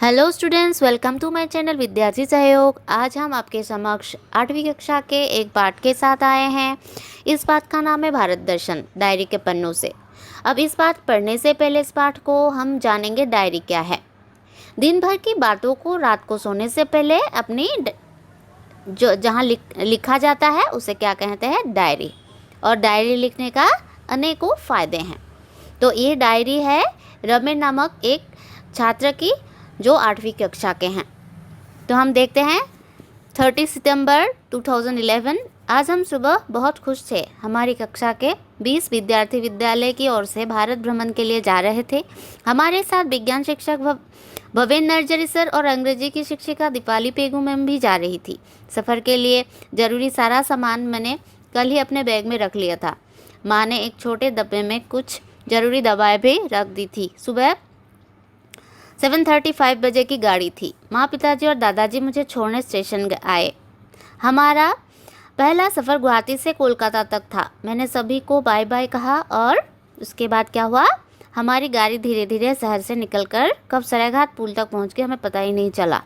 Hello students, welcome to my channel Vidyarthi Sahyog. आज हम आपके समक्ष 8वीं कक्षा के एक पाठ के साथ आए हैं। इस पाठ का नाम है भारत दर्शन, डायरी के पन्नों से। अब इस पाठ पढ़ने से पहले इस पाठ को हम जानेंगे डायरी क्या है। दिन भर की बातों को रात को सोने से पहले अपनी जो जहाँ लिखा जाता है उसे क्या कहते हैं, डायरी। और डायरी लिखने का अनेकों फ़ायदे हैं। तो ये डायरी है रमेश नामक एक छात्र की जो 8वीं कक्षा के हैं। तो हम देखते हैं 30 सितंबर 2011। आज हम सुबह बहुत खुश थे। हमारी कक्षा के 20 विद्यार्थी विद्यालय की ओर से भारत भ्रमण के लिए जा रहे थे। हमारे साथ विज्ञान शिक्षक भवेन नर्जरी सर और अंग्रेजी की शिक्षिका दीपाली पेगू मैम भी जा रही थी। सफ़र के लिए जरूरी सारा सामान मैंने कल ही अपने बैग में रख लिया था। माँ ने एक छोटे डब्बे में कुछ ज़रूरी दवाएं भी रख दी थी। सुबह 7:35 बजे की गाड़ी थी। माँ, पिताजी और दादाजी मुझे छोड़ने स्टेशन आए। हमारा पहला सफ़र गुवाहाटी से कोलकाता तक था। मैंने सभी को बाय बाय कहा और उसके बाद क्या हुआ, हमारी गाड़ी धीरे धीरे शहर से निकलकर कब सरायघाट पुल तक पहुंच गई हमें पता ही नहीं चला।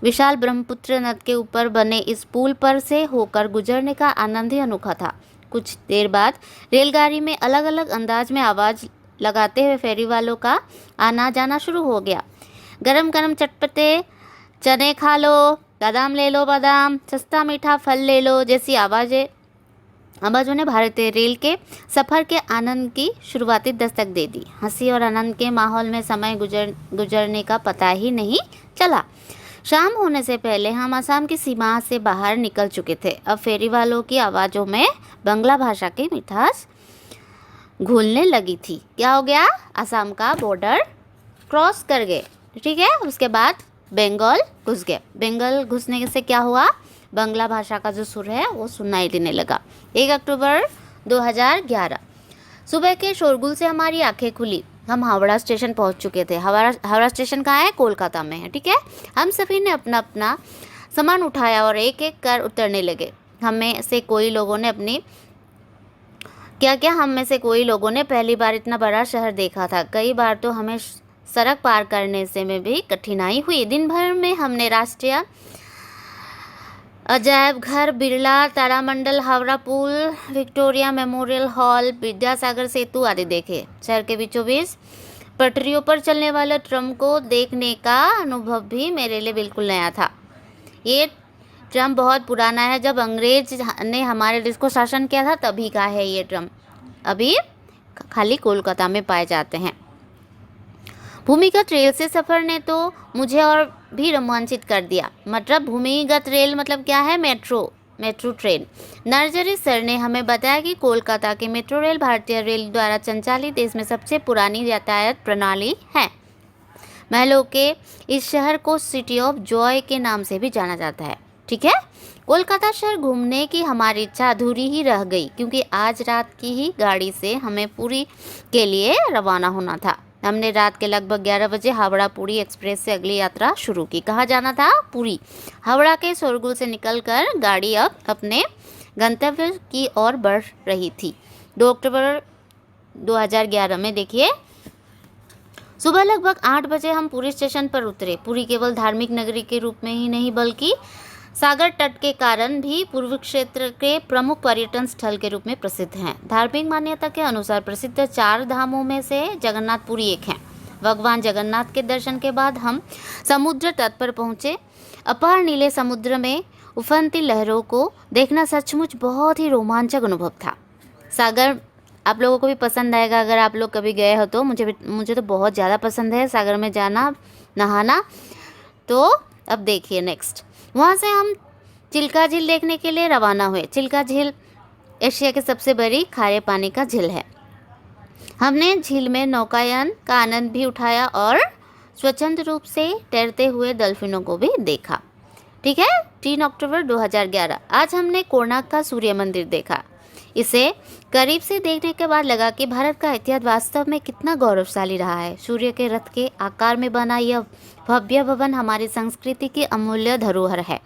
विशाल ब्रह्मपुत्र नद के ऊपर बने इस पुल पर से होकर गुजरने का आनंद ही अनोखा था। कुछ देर बाद रेलगाड़ी में अलग अलग अंदाज में आवाज़ लगाते हुए फेरी वालों का आना जाना शुरू हो गया। गरम गरम चटपटे चने खा लो, बादाम ले लो बादाम, सस्ता मीठा फल ले लो जैसी आवाज़ों ने भारतीय रेल के सफ़र के आनंद की शुरुआती दस्तक दे दी। हंसी और आनंद के माहौल में समय गुजरने का पता ही नहीं चला। शाम होने से पहले हम असम की सीमा से बाहर निकल चुके थे। अब फेरी वालों की आवाज़ों में बांग्ला भाषा की मिठास घुलने लगी थी। क्या हो गया, असम का बॉर्डर क्रॉस कर गए, ठीक है। उसके बाद बंगाल घुस गए। बंगाल घुसने से क्या हुआ, बांग्ला भाषा का जो सुर है वो सुनाई देने लगा। 1 अक्टूबर 2011 सुबह के शोरगुल से हमारी आंखें खुली। हम हावड़ा स्टेशन पहुंच चुके थे। हावड़ा स्टेशन कहाँ है, कोलकाता में है, ठीक है। हम सभी ने अपना अपना सामान उठाया और एक एक कर उतरने लगे। हम में से कोई लोगों ने पहली बार इतना बड़ा शहर देखा था। कई बार तो हमें सड़क पार करने से में भी कठिनाई हुई। दिन भर में हमने राष्ट्रीय अजायब घर, बिरला तारामंडल, हावड़ा पुल, विक्टोरिया मेमोरियल हॉल, विद्यासागर सेतु आदि देखे। शहर के बीचों बीच पटरियों पर चलने वाले ट्रम को देखने का अनुभव भी मेरे लिए बिल्कुल नया था। ये ट्रम बहुत पुराना है। जब अंग्रेज ने हमारे देश को शासन किया था तभी का है ये ट्रम। अभी खाली कोलकाता में पाए जाते हैं। भूमिगत रेल से सफ़र ने तो मुझे और भी रोमांचित कर दिया। मतलब भूमिगत रेल मतलब क्या है, मेट्रो ट्रेन। नर्जरी सर ने हमें बताया कि कोलकाता की मेट्रो रेल भारतीय रेल द्वारा संचालित देश में सबसे पुरानी यातायात प्रणाली है। महलों के इस शहर को सिटी ऑफ जॉय के नाम से भी जाना जाता है, ठीक है। कोलकाता शहर घूमने की हमारी इच्छा अधूरी ही रह गई क्योंकि आज रात की ही गाड़ी से हमें पुरी के लिए रवाना होना था। हमने रात के लगभग 11 बजे हावड़ा पुरी एक्सप्रेस से अगली यात्रा शुरू की। कहाँ जाना था, पुरी। हावड़ा के शोरगुल से निकलकर गाड़ी अब अपने गंतव्य की ओर बढ़ रही थी। 2 अक्टूबर 2011 में देखिए, सुबह लगभग 8 बजे हम पुरी स्टेशन पर उतरे। पुरी केवल धार्मिक नगरी के रूप में ही नहीं बल्कि सागर तट के कारण भी पूर्व क्षेत्र के प्रमुख पर्यटन स्थल के रूप में प्रसिद्ध हैं। धार्मिक मान्यता के अनुसार प्रसिद्ध 4 धामों में से जगन्नाथपुरी एक है। भगवान जगन्नाथ के दर्शन के बाद हम समुद्र तट पर पहुंचे। अपार नीले समुद्र में उफनती लहरों को देखना सचमुच बहुत ही रोमांचक अनुभव था। सागर आप लोगों को भी पसंद आएगा अगर आप लोग कभी गए हो तो। मुझे तो बहुत ज़्यादा पसंद है सागर में जाना, नहाना। तो अब देखिए नेक्स्ट, वहाँ से हम चिल्का झील देखने के लिए रवाना हुए। चिल्का झील एशिया की सबसे बड़ी खारे पानी का झील है। हमने झील में नौकायन का आनंद भी उठाया और स्वच्छंद रूप से तैरते हुए डॉल्फिनों को भी देखा, ठीक है। 3 अक्टूबर 2011 आज हमने कोणार्क का सूर्य मंदिर देखा। इसे करीब से देखने के बाद लगा कि भारत का इतिहास वास्तव में कितना गौरवशाली रहा है। सूर्य के रथ के आकार में बना यह भव्य भवन हमारी संस्कृति की अमूल्य धरोहर है।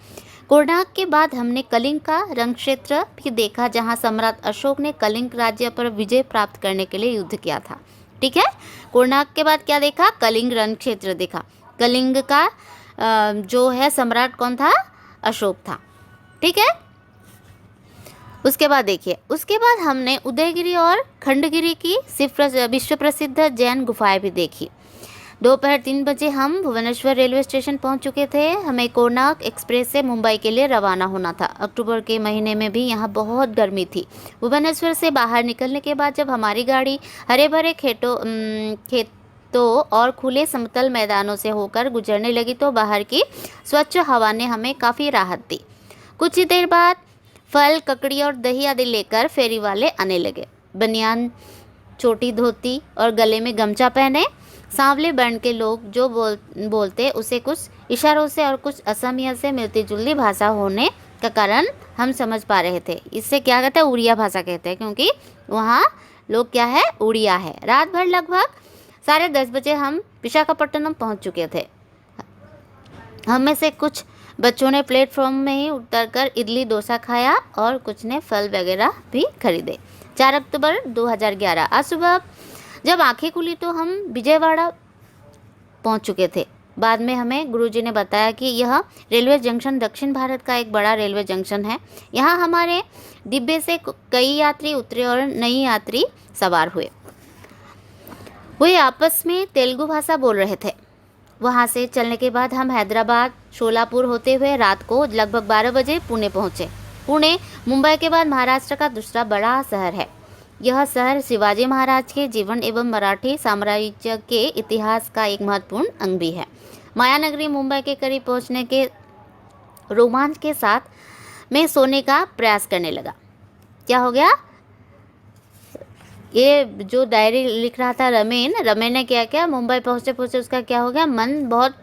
कोणार्क के बाद हमने कलिंग का रण क्षेत्र भी देखा जहां सम्राट अशोक ने कलिंग राज्य पर विजय प्राप्त करने के लिए युद्ध किया था, ठीक है। कोणार्क के बाद क्या देखा, कलिंग रण क्षेत्र देखा। कलिंग का जो है सम्राट कौन था? अशोक था। ठीक है। उसके बाद देखिए, उसके बाद हमने उदयगिरी और खंडगिरी की विश्व प्रसिद्ध जैन गुफाएं भी देखी। दोपहर 3 बजे हम भुवनेश्वर रेलवे स्टेशन पहुंच चुके थे। हमें कोणार्क एक्सप्रेस से मुंबई के लिए रवाना होना था। अक्टूबर के महीने में भी यहाँ बहुत गर्मी थी। भुवनेश्वर से बाहर निकलने के बाद जब हमारी गाड़ी हरे भरे खेतों और खुले समतल मैदानों से होकर गुजरने लगी तो बाहर की स्वच्छ हवा ने हमें काफ़ी राहत दी। कुछ ही देर बाद फल, ककड़ी और दही आदि लेकर फेरी वाले आने लगे। बनियान, छोटी धोती और गले में गमछा पहने सांवले वर्ण के लोग जो बोलते उसे कुछ इशारों से और कुछ असमिया से मिलती जुलती भाषा होने का कारण हम समझ पा रहे थे। इससे क्या कहते हैं? उड़िया भाषा कहते हैं, क्योंकि वहाँ लोग क्या है? उड़िया है। रात भर लगभग 10:30 बजे हम विशाखापट्टनम पहुँच चुके थे। हम में से कुछ बच्चों ने प्लेटफॉर्म में ही उतरकर इडली डोसा खाया और कुछ ने फल वगैरह भी खरीदे। 4 अक्टूबर 2011 आज सुबह जब आंखें खुली तो हम विजयवाड़ा पहुंच चुके थे। बाद में हमें गुरुजी ने बताया कि यह रेलवे जंक्शन दक्षिण भारत का एक बड़ा रेलवे जंक्शन है। यहाँ हमारे डिब्बे से कई यात्री उतरे और नई यात्री सवार हुए। वे आपस में तेलुगु भाषा बोल रहे थे। वहाँ से चलने के बाद हम हैदराबाद, शोलापुर होते हुए रात को लगभग 12 बजे पुणे पहुँचे। पुणे मुंबई के बाद महाराष्ट्र का दूसरा बड़ा शहर है। यह शहर शिवाजी महाराज के जीवन एवं मराठी साम्राज्य के इतिहास का एक महत्वपूर्ण अंग भी है। मायानगरी मुंबई के करीब पहुंचने के रोमांच के साथ मैं सोने का प्रयास करने लगा। क्या हो गया? ये जो डायरी लिख रहा था रमेन ने क्या किया? मुंबई पहुंचते पहुंचते उसका क्या हो गया? मन बहुत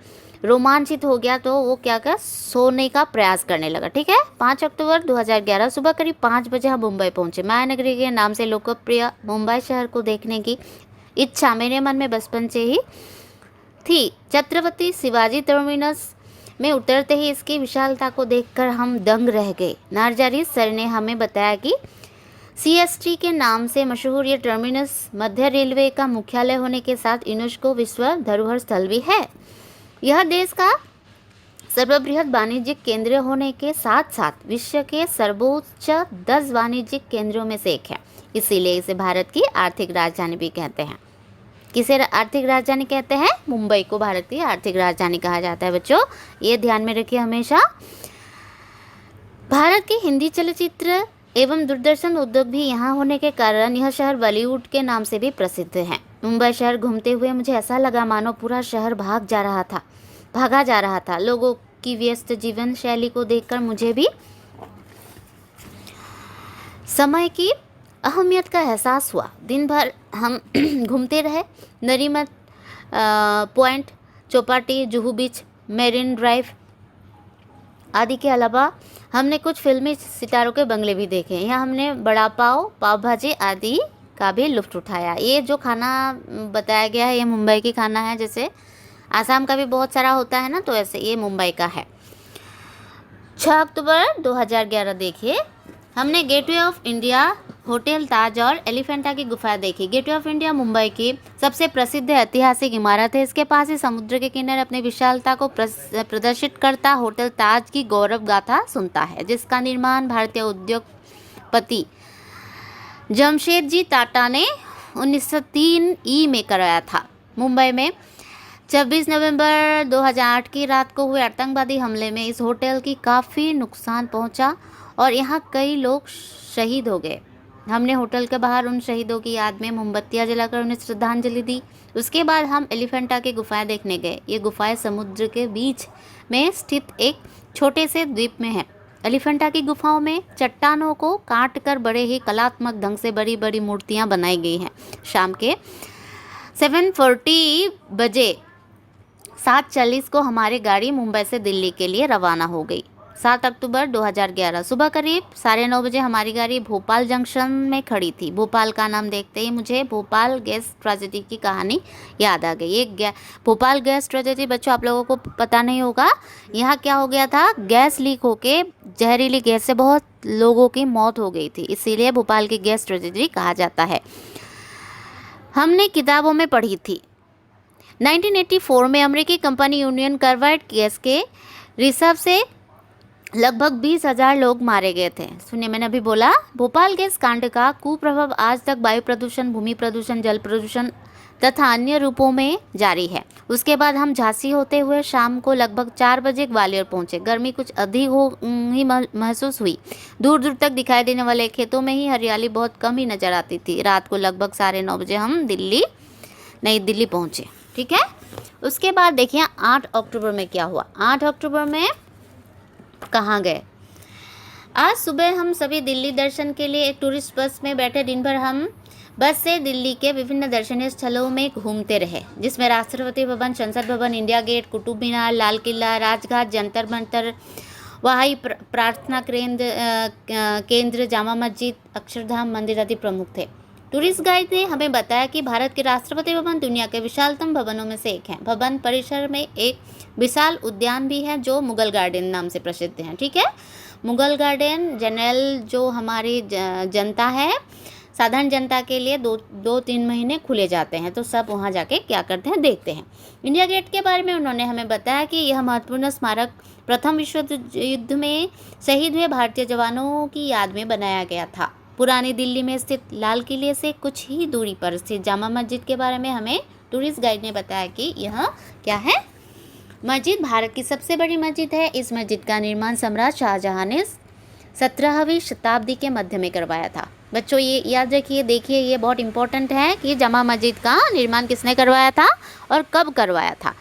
रोमांचित हो गया, तो वो क्या कर सोने का प्रयास करने लगा। ठीक है। 5 अक्टूबर 2011 सुबह करीब 5 बजे हम मुंबई पहुंचे। मायानगरी के नाम से लोकप्रिय मुंबई शहर को देखने की इच्छा मेरे मन में बचपन से ही थी। छत्रपति शिवाजी टर्मिनस में उतरते ही इसकी विशालता को देखकर हम दंग रह गए। नारजारी सर ने हमें बताया कि CST के नाम से मशहूर ये टर्मिनस मध्य रेलवे का मुख्यालय होने के साथ यूनेस्को विश्व धरोहर स्थल भी है। यह देश का सर्वबृहत वाणिज्यिक केंद्र होने के साथ साथ विश्व के सर्वोच्च 10 वाणिज्यिक केंद्रों में से एक है। इसीलिए इसे भारत की आर्थिक राजधानी भी कहते हैं। किसे आर्थिक राजधानी कहते हैं? मुंबई को भारत की आर्थिक राजधानी कहा जाता है। बच्चों ये ध्यान में रखिए हमेशा। भारत के हिंदी चलचित्र एवं दूरदर्शन उद्योग भी यहाँ होने के कारण यह शहर बॉलीवुड के नाम से भी प्रसिद्ध है। मुंबई शहर घूमते हुए मुझे ऐसा लगा मानो पूरा शहर भागा जा रहा था। लोगों की व्यस्त जीवन शैली को देखकर मुझे भी समय की अहमियत का एहसास हुआ। दिन भर हम घूमते रहे। नरीमन पॉइंट, चौपाटी, जुहू बीच, मेरिन ड्राइव आदि के अलावा हमने कुछ फिल्मी सितारों के बंगले भी देखे। यहाँ हमने बड़ा पाव भाजी आदि का भी लुत्फ उठाया। ये जो खाना बताया गया है ये मुंबई की खाना है। जैसे आसाम का भी बहुत सारा होता है ना, तो ऐसे ये मुंबई का है। 6 अक्टूबर 2011 देखिए, हमने गेटवे ऑफ इंडिया, होटल ताज और एलिफेंटा की गुफा देखी। गेटवे ऑफ इंडिया मुंबई की सबसे प्रसिद्ध ऐतिहासिक इमारत है। इसके पास ही समुद्र के किनारे अपनी विशालता को प्रदर्शित करता होटल ताज की गौरव गाथा सुनता है, जिसका निर्माण भारतीय उद्योगपति जमशेदजी टाटा ने 1903 में कराया था। मुंबई में 26 नवंबर 2008 की रात को हुए आतंकवादी हमले में इस होटल की काफ़ी नुकसान पहुंचा और यहाँ कई लोग शहीद हो गए। हमने होटल के बाहर उन शहीदों की याद में मोमबत्तियाँ जलाकर उन्हें श्रद्धांजलि दी। उसके बाद हम एलिफेंटा की गुफाएं देखने गए। ये गुफाएं समुद्र के बीच में स्थित एक छोटे से द्वीप में है। एलिफेंटा की गुफाओं में चट्टानों को काटकर बड़े ही कलात्मक ढंग से बड़ी बड़ी मूर्तियाँ बनाई गई हैं। शाम के 7:40 बजे 7:40 को हमारी गाड़ी मुंबई से दिल्ली के लिए रवाना हो गई। 7 अक्टूबर 2011 सुबह करीब 9:30 बजे हमारी गाड़ी भोपाल जंक्शन में खड़ी थी। भोपाल का नाम देखते ही मुझे भोपाल गैस ट्रेजेडी की कहानी याद आ गई। एक भोपाल गैस ट्रेजेडी बच्चों आप लोगों को पता नहीं होगा, यहाँ क्या हो गया था, गैस लीक होके जहरीली गैस से बहुत लोगों की मौत हो गई थी, इसीलिए भोपाल की गैस ट्रेजेडी कहा जाता है। हमने किताबों में पढ़ी थी। 1984 में अमेरिकी कंपनी यूनियन कार्बाइड गैस के रिसाव से लगभग 20,000 लोग मारे गए थे। सुनिए, मैंने अभी बोला भोपाल गैस कांड का कुप्रभाव आज तक वायु प्रदूषण, भूमि प्रदूषण, जल प्रदूषण तथा अन्य रूपों में जारी है। उसके बाद हम झांसी होते हुए शाम को लगभग 4 बजे ग्वालियर पहुंचे। गर्मी कुछ अधिक ही महसूस हुई। दूर दूर तक दिखाई देने वाले खेतों में ही हरियाली बहुत कम ही नजर आती थी। रात को लगभग 9:30 बजे हम नई दिल्ली पहुंचे। ठीक है, उसके बाद देखिए 8 अक्टूबर में क्या हुआ। 8 अक्टूबर में कहाँ गए? आज सुबह हम सभी दिल्ली दर्शन के लिए एक टूरिस्ट बस में बैठे। दिन भर हम बस से दिल्ली के विभिन्न दर्शनीय स्थलों में घूमते रहे, जिसमें राष्ट्रपति भवन, संसद भवन, इंडिया गेट, कुतुब मीनार, लाल किला, राजघाट, जंतर मंतर, वहाई प्रार्थना केंद्र, जामा मस्जिद, अक्षरधाम मंदिर आदि प्रमुख थे। टूरिस्ट गाइड ने हमें बताया कि भारत के राष्ट्रपति भवन दुनिया के विशालतम भवनों में से एक है। भवन परिसर में एक विशाल उद्यान भी है जो मुगल गार्डन नाम से प्रसिद्ध है। ठीक है, मुगल गार्डन जनरल जो हमारी जनता है, साधारण जनता के लिए 2-3 महीने खुले जाते हैं, तो सब वहाँ जाके क्या करते हैं, देखते हैं। इंडिया गेट के बारे में उन्होंने हमें बताया कि यह महत्वपूर्ण स्मारक प्रथम विश्व युद्ध में शहीद हुए भारतीय जवानों की याद में बनाया गया था। पुरानी दिल्ली में स्थित लाल किले से कुछ ही दूरी पर स्थित जामा मस्जिद के बारे में हमें टूरिस्ट गाइड ने बताया कि यह क्या है, मस्जिद भारत की सबसे बड़ी मस्जिद है। इस मस्जिद का निर्माण सम्राट शाहजहां ने 17वीं शताब्दी के मध्य में करवाया था। बच्चों ये याद रखिए, देखिए ये बहुत इंपॉर्टेंट है कि जामा मस्जिद का निर्माण किसने करवाया था और कब करवाया था।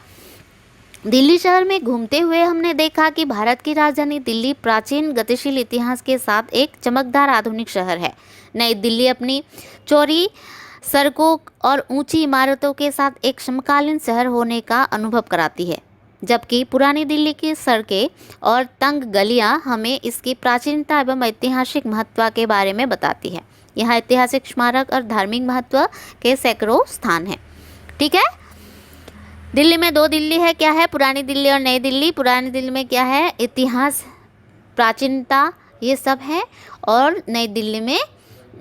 दिल्ली शहर में घूमते हुए हमने देखा कि भारत की राजधानी दिल्ली प्राचीन गतिशील इतिहास के साथ एक चमकदार आधुनिक शहर है। नई दिल्ली अपनी चौड़ी सड़कों और ऊंची इमारतों के साथ एक समकालीन शहर होने का अनुभव कराती है, जबकि पुरानी दिल्ली की सड़कें और तंग गलियां हमें इसकी प्राचीनता एवं ऐतिहासिक महत्व के बारे में बताती है। यहाँ ऐतिहासिक स्मारक और धार्मिक महत्व के सैकड़ों स्थान हैं। ठीक है, दिल्ली में 2 दिल्ली है, क्या है, पुरानी दिल्ली और नई दिल्ली। पुरानी दिल्ली में क्या है, इतिहास, प्राचीनता, ये सब है, और नई दिल्ली में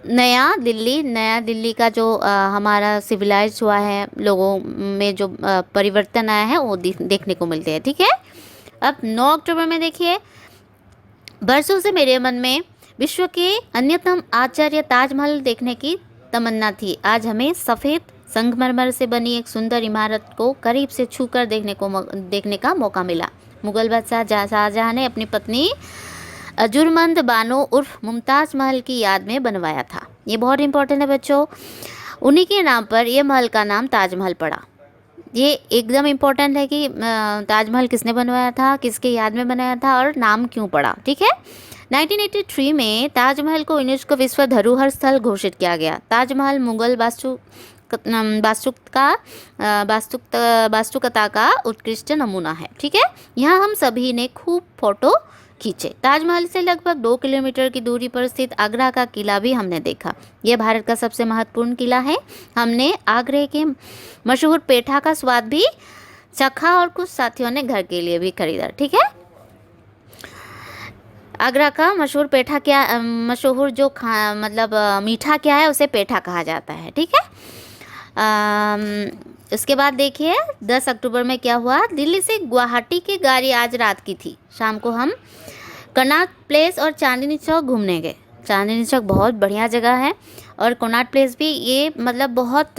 नया दिल्ली का जो हमारा सिविलाइज हुआ है, लोगों में जो परिवर्तन आया है वो देखने को मिलते हैं। ठीक है, अब 9 अक्टूबर में देखिए, बरसों से मेरे मन में विश्व के अन्यतम आश्चर्य ताजमहल देखने की तमन्ना थी। आज हमें सफ़ेद संगमरमर से बनी एक सुंदर इमारत को करीब से छूकर देखने का मौका मिला। मुगल बादशाह शाहजहां ने अपनी पत्नी अजुरमंद बानो उर्फ मुमताज़ महल की याद में बनवाया था। ये बहुत इंपॉर्टेंट है बच्चों, उन्हीं के नाम पर यह महल का नाम ताजमहल पड़ा। ये एकदम इम्पोर्टेंट है कि ताजमहल किसने बनवाया था, किसके याद में बनाया था और नाम क्यों पड़ा। ठीक है, 1983 में ताजमहल को यूनेस्को विश्व धरोहर स्थल घोषित किया गया। ताजमहल मुगल वास्तुकता का उत्कृष्ट नमूना है। ठीक है, यहाँ हम सभी ने खूब फोटो खींचे। ताजमहल से लगभग 2 किलोमीटर की दूरी पर स्थित आगरा का किला भी हमने देखा। यह भारत का सबसे महत्वपूर्ण किला है। हमने आगरे के मशहूर पेठा का स्वाद भी चखा और कुछ साथियों ने घर के लिए भी खरीदा। ठीक है, आगरा का मशहूर पेठा क्या, मशहूर जो मीठा क्या है, उसे पेठा कहा जाता है। ठीक है, उसके बाद देखिए 10 अक्टूबर में क्या हुआ। दिल्ली से गुवाहाटी की गाड़ी आज रात की थी। शाम को हम कनॉट प्लेस और चांदनी चौक घूमने गए। चांदनी चौक बहुत बढ़िया जगह है और कनॉट प्लेस भी, ये बहुत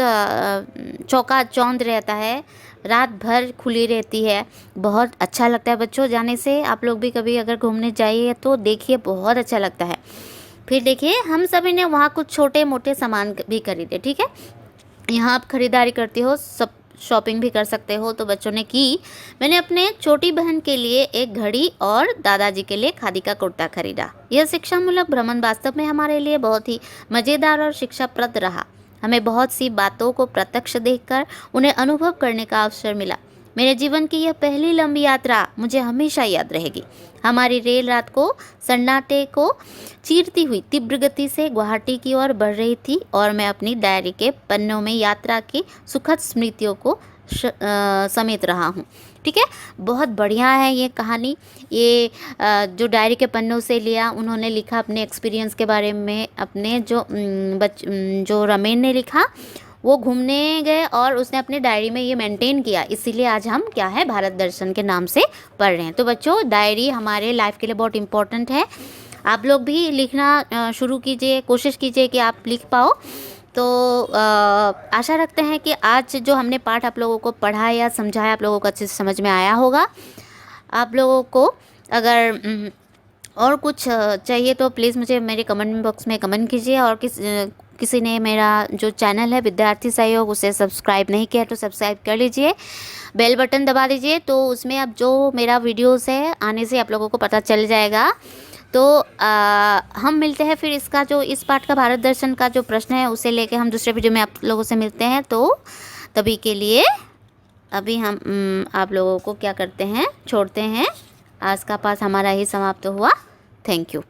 चौका चौंध रहता है, रात भर खुली रहती है, बहुत अच्छा लगता है बच्चों जाने से। आप लोग भी कभी अगर घूमने जाइए तो देखिए, बहुत अच्छा लगता है। फिर देखिए हम सभी ने वहाँ कुछ छोटे मोटे सामान भी खरीदे। ठीक है, यहाँ आप खरीदारी करते हो, सब शॉपिंग भी कर सकते हो, तो बच्चों ने की। मैंने अपने छोटी बहन के लिए एक घड़ी और दादाजी के लिए खादी का कुर्ता खरीदा। यह शिक्षामूलक भ्रमण वास्तव में हमारे लिए बहुत ही मज़ेदार और शिक्षाप्रद रहा। हमें बहुत सी बातों को प्रत्यक्ष देखकर उन्हें अनुभव करने का अवसर मिला। मेरे जीवन की यह पहली लंबी यात्रा मुझे हमेशा याद रहेगी। हमारी रेल रात को सन्नाटे को चीरती हुई तीव्र गति से गुवाहाटी की ओर बढ़ रही थी और मैं अपनी डायरी के पन्नों में यात्रा की सुखद स्मृतियों को समेट रहा हूँ। ठीक है, बहुत बढ़िया है ये कहानी। ये जो डायरी के पन्नों से लिया, उन्होंने लिखा अपने एक्सपीरियंस के बारे में। अपने जो रमेन ने लिखा, वो घूमने गए और उसने अपने डायरी में ये मेंटेन किया, इसीलिए आज हम क्या है भारत दर्शन के नाम से पढ़ रहे हैं। तो बच्चों डायरी हमारे लाइफ के लिए बहुत इम्पोर्टेंट है। आप लोग भी लिखना शुरू कीजिए, कोशिश कीजिए कि आप लिख पाओ। तो आशा रखते हैं कि आज जो हमने पाठ आप लोगों को पढ़ा या समझाया आप लोगों को अच्छे से समझ में आया होगा। आप लोगों को अगर और कुछ चाहिए तो प्लीज़ मुझे मेरे कमेंट बॉक्स में कमेंट कीजिए। और किसी ने मेरा जो चैनल है विद्यार्थी सहयोग उसे सब्सक्राइब नहीं किया तो सब्सक्राइब कर लीजिए, बेल बटन दबा दीजिए, तो उसमें अब जो मेरा वीडियोस है आने से आप लोगों को पता चल जाएगा। तो हम मिलते हैं फिर इसका जो इस पाठ का भारत दर्शन का जो प्रश्न है उसे लेके हम दूसरे वीडियो में आप लोगों से मिलते हैं। तो तभी के लिए अभी हम आप लोगों को क्या करते हैं, छोड़ते हैं। आज का पाठ हमारा ही समाप्त हुआ। Thank you.